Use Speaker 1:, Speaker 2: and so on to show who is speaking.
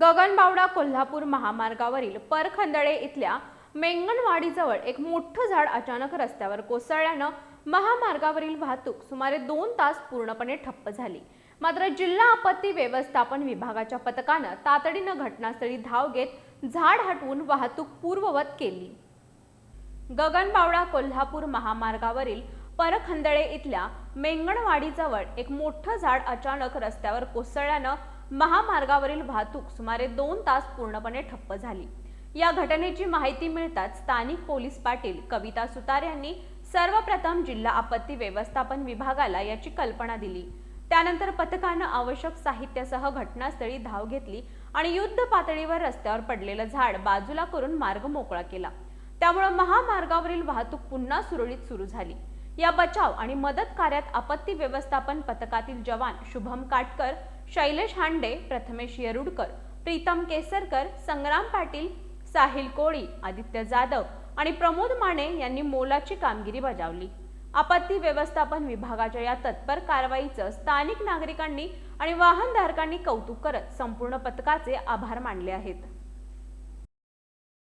Speaker 1: गगनबावडा कोल्हापूर महामार्गावरील परखंदळे इथल्या मेंगणवाडीजवळ एक मोठं झाड अचानक रस्त्यावर कोसळल्यानं महामार्गावरील वाहतूक सुमारे 2 तास पूर्णपणे ठप्प झाली। मात्र जिल्हा आपत्ती व्यवस्थापन विभागाच्या पथकानं तातडीनं घटनास्थळी धाव घेत झाड हटवून वाहतूक पूर्ववत केली। गगनबावडा कोल्हापूर महामार्गावरील परखंदळे इथल्या मेंगणवाडीजवळ एक मोठं झाड अचानक रस्त्यावर कोसळल्यानं महामार्गावरील वाहतूक सुमारे 2 तास पूर्णपणे ठप्प झाली। या घटनेची माहिती मिळताच स्थानिक पोलीस पाटील कविता सुतार यांनी सर्वप्रथम जिल्हा आपत्ती व्यवस्थापन विभागाला याची कल्पना दिली। त्यानंतर पथकानं आवश्यक साहित्यासह घटनास्थळी धाव घेतली आणि युद्ध पातळीवर रस्त्यावर पडलेलं झाड बाजूला करून मार्ग मोकळा केला। त्यामुळे महामार्गावरील वाहतूक पुन्हा सुरळीत सुरू झाली। या बचाव आणि मदत कार्यात आपत्ती व्यवस्थापन पथकातील जवान शुभम काटकर, शैलेश हांडे, प्रथमेश येरुडकर, प्रीतम केसरकर, संग्राम पाटील, साहिल कोळी, आदित्य जाधव आणि प्रमोद माने यांनी मोलाची कामगिरी बजावली। आपत्ती व्यवस्थापन विभागाच्या या तत्पर कारवाईचं स्थानिक नागरिकांनी आणि वाहनधारकांनी कौतुक करत संपूर्ण पथकाचे आभार मानले आहेत।